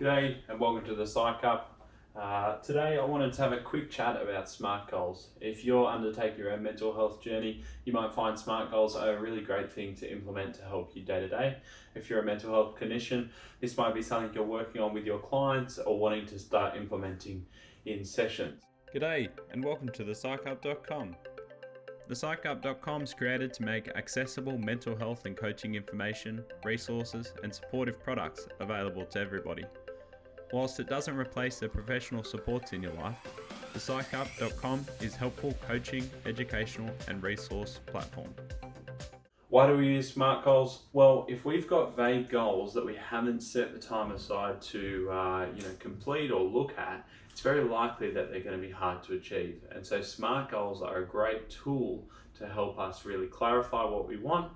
G'day and welcome to the Psych Up. Today I wanted to have a quick chat about SMART goals. If you're undertaking your own mental health journey, you might find SMART goals are a really great thing to implement to help you day to day. If you're a mental health clinician, this might be something you're working on with your clients or wanting to start implementing in sessions. G'day and welcome to thepsychup.com. Thepsychup.com is created to make accessible mental health and coaching information, resources and supportive products available to everybody. Whilst it doesn't replace the professional supports in your life, thepsychup.com is helpful coaching, educational and resource platform. Why do we use SMART goals? Well, if we've got vague goals that we haven't set the time aside to complete or look at, it's very likely that they're going to be hard to achieve. And so SMART goals are a great tool to help us really clarify what we want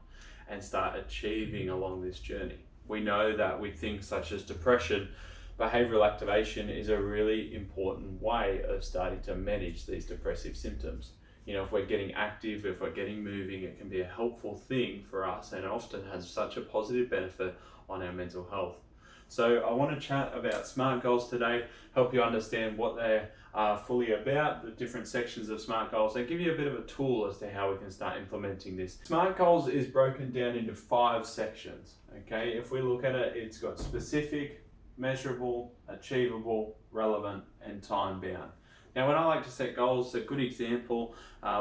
and start achieving along this journey. We know that with things such as depression, behavioural activation is a really important way of starting to manage these depressive symptoms. If we're getting active, if we're getting moving, it can be a helpful thing for us and often has such a positive benefit on our mental health. So I want to chat about SMART goals today, help you understand what they are fully about, the different sections of SMART goals, and give you a bit of a tool as to how we can start implementing this. SMART goals is broken down into 5 sections. Okay, if we look at it, it's got specific, measurable, achievable, relevant, and time-bound. Now, when I like to set goals, a good example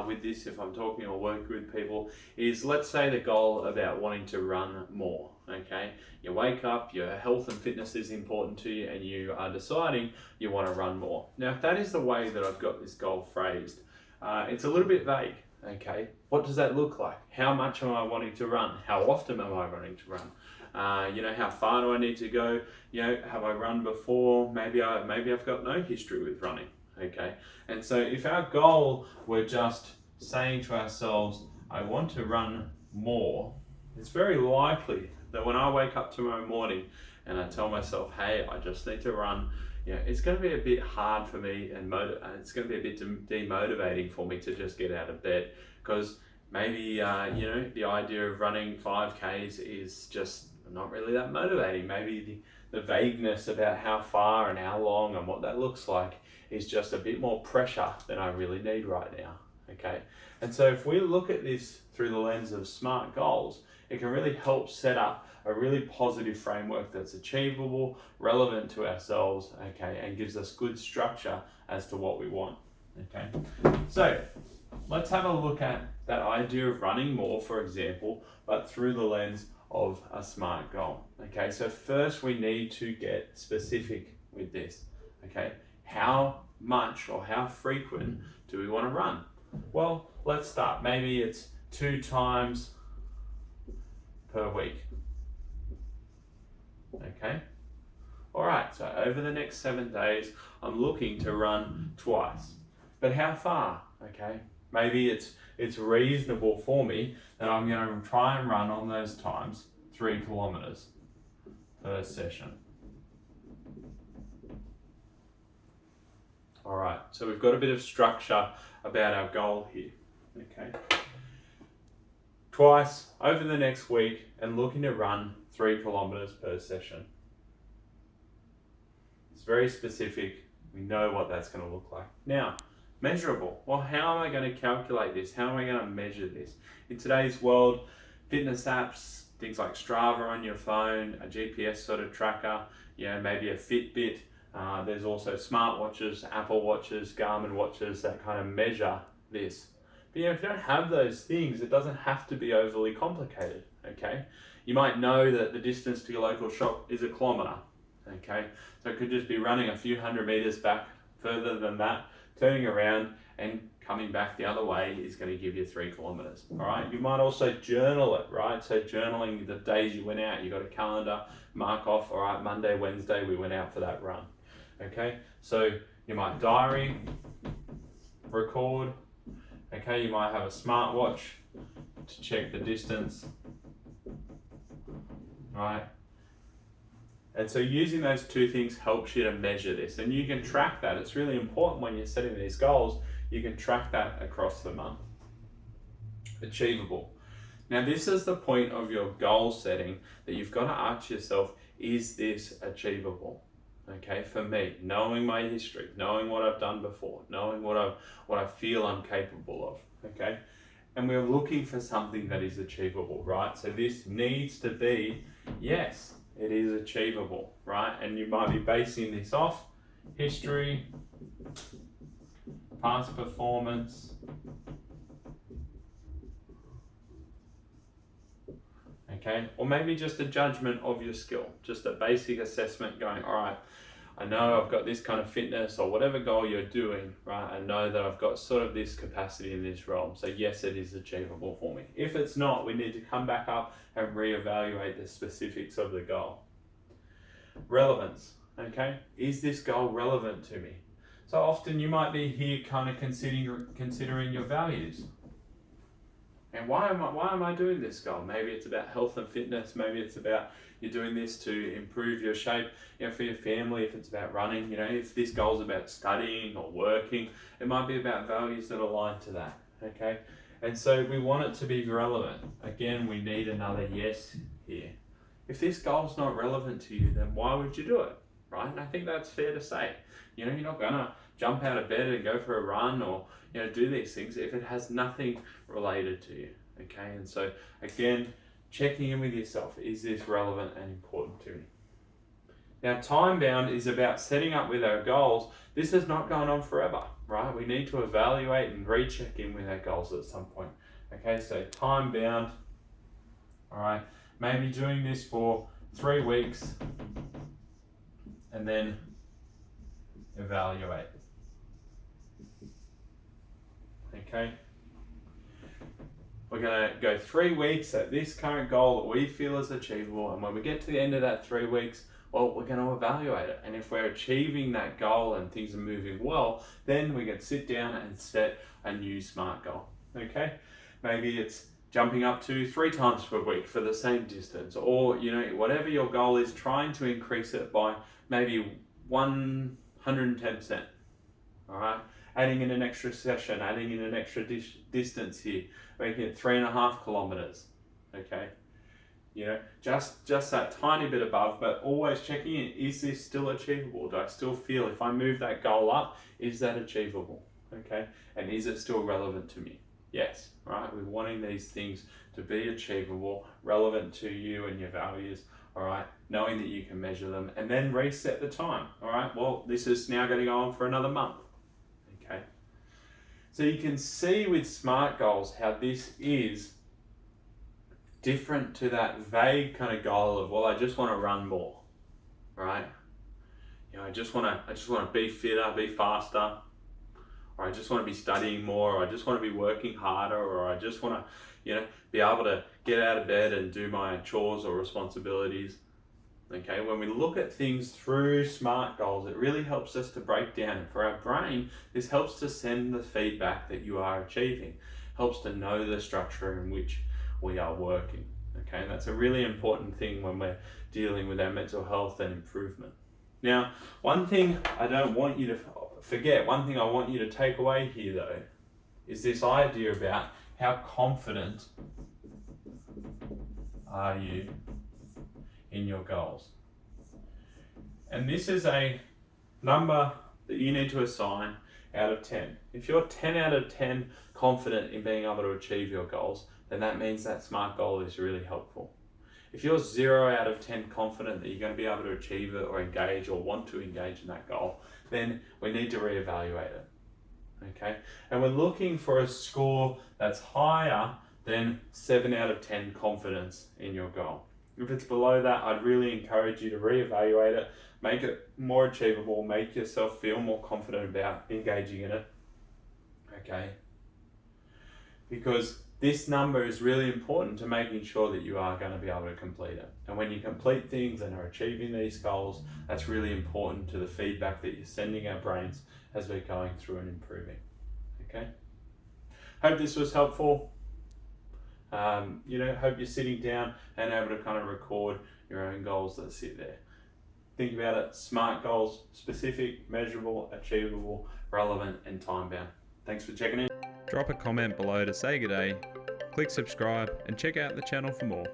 with this, if I'm talking or working with people, is let's say the goal about wanting to run more. Okay, you wake up, your health and fitness is important to you, and you are deciding you want to run more. Now, if that is the way that I've got this goal phrased, it's a little bit vague. Okay, what does that look like? How much am I wanting to run? How often am I wanting to run? How far do I need to go? Have I run before? Maybe I've got no history with running. Okay, and so if our goal were just saying to ourselves, I want to run more, it's very likely that when I wake up tomorrow morning and I tell myself, hey, I just need to run, it's going to be a bit hard for me and it's going to be a bit demotivating for me to just get out of bed, because maybe the idea of running 5Ks is just not really that motivating. Maybe the vagueness about how far and how long and what that looks like is just a bit more pressure than I really need right now. Okay, and so if we look at this through the lens of SMART goals, it can really help set up a really positive framework that's achievable, relevant to ourselves, okay, and gives us good structure as to what we want. Okay, so let's have a look at that idea of running more, for example, but through the lens of a SMART goal. Okay, so first we need to get specific with this. Okay, how much or how frequent do we want to run? Well, let's start. Maybe it's 2 times per week. Okay, all right, so over the next 7 days, I'm looking to run twice. But how far? Okay, maybe it's reasonable for me that I'm going to try and run on those times 3 kilometers per session. All right, so we've got a bit of structure about our goal here. Okay, twice over the next week and looking to run 3 kilometers per session. It's very specific. We know what that's going to look like. Now, measurable. Well, how am I going to calculate this? How am I going to measure this? In today's world, fitness apps, things like Strava on your phone, a GPS sort of tracker, maybe a Fitbit. There's also smartwatches, Apple watches, Garmin watches that kind of measure this. But if you don't have those things, it doesn't have to be overly complicated. Okay, you might know that the distance to your local shop is 1 kilometer. Okay, so it could just be running a few hundred meters back further than that, turning around and coming back the other way is going to give you 3 kilometers. All right, you might also journal it, right? So journaling the days you went out, you got a calendar, mark off, all right, Monday, Wednesday, we went out for that run. Okay, so you might diary, record. Okay, you might have a smartwatch to check the distance, right? And so using those 2 things helps you to measure this, and you can track that. It's really important when you're setting these goals, you can track that across the month. Achievable. Now, this is the point of your goal setting that you've got to ask yourself, is this achievable? Okay, for me, knowing my history, knowing what I've done before, knowing what I feel I'm capable of. Okay, and we're looking for something that is achievable, right? So this needs to be, yes, it is achievable, right? And you might be basing this off history, past performance, okay, or maybe just a judgment of your skill, just a basic assessment going, all right, I know I've got this kind of fitness or whatever goal you're doing, right? I know that I've got sort of this capacity in this realm. So yes, it is achievable for me. If it's not, we need to come back up and reevaluate the specifics of the goal. Relevance, okay? Is this goal relevant to me? So often you might be here kind of considering your values. And why am I doing this goal? Maybe it's about health and fitness. Maybe it's about you're doing this to improve your shape, for your family. If it's about running, if this goal is about studying or working, it might be about values that align to that. Okay, and so we want it to be relevant. Again, we need another yes here. If this goal's not relevant to you, then why would you do it, right? And I think that's fair to say. You're not gonna jump out of bed and go for a run or do these things if it has nothing related to you. Okay, and so again, checking in with yourself, is this relevant and important to me? Now, time bound is about setting up with our goals. This is not going on forever, right? We need to evaluate and recheck in with our goals at some point. Okay, so time bound, all right, maybe doing this for 3 weeks and then evaluate. Okay, we're going to go 3 weeks at this current goal that we feel is achievable, and when we get to the end of that 3 weeks, well, we're going to evaluate it. And if we're achieving that goal and things are moving well, then we can sit down and set a new SMART goal. Okay, maybe it's jumping up to 3 times per week for the same distance, or whatever your goal is, trying to increase it by maybe 110%. All right, adding in an extra session, adding in an extra distance here, making it 3.5 kilometers. Okay, just that tiny bit above, but always checking in, is this still achievable? Do I still feel if I move that goal up, is that achievable? Okay, and is it still relevant to me? Yes, right, we're wanting these things to be achievable, relevant to you and your values, all right, knowing that you can measure them, and then reset the time. All right, well, this is now going to go on for another month. Okay, so you can see with SMART goals how this is different to that vague kind of goal of, well, I just want to run more, right? I just want to be fitter, be faster, or I just want to be studying more, or I just want to be working harder, or I just want to, be able to get out of bed and do my chores or responsibilities. Okay, when we look at things through SMART goals, it really helps us to break down, and for our brain, this helps to send the feedback that you are achieving, helps to know the structure in which we are working. Okay, and that's a really important thing when we're dealing with our mental health and improvement. Now, one thing I don't want you to forget, one thing I want you to take away here though, is this idea about how confident are you in your goals. And this is a number that you need to assign out of 10. If you're 10 out of 10 confident in being able to achieve your goals, then that means that SMART goal is really helpful. If you're 0 out of 10 confident that you're going to be able to achieve it or engage or want to engage in that goal, then we need to reevaluate it. Okay, and we're looking for a score that's higher than 7 out of 10 confidence in your goal. If it's below that, I'd really encourage you to reevaluate it, make it more achievable, make yourself feel more confident about engaging in it. Okay, because this number is really important to making sure that you are going to be able to complete it. And when you complete things and are achieving these goals, that's really important to the feedback that you're sending our brains as we're going through and improving. Okay, hope this was helpful. Hope you're sitting down and able to kind of record your own goals that sit there. Think about it, SMART goals, specific, measurable, achievable, relevant, and time bound. Thanks for checking in. Drop a comment below to say good day, click subscribe, and check out the channel for more.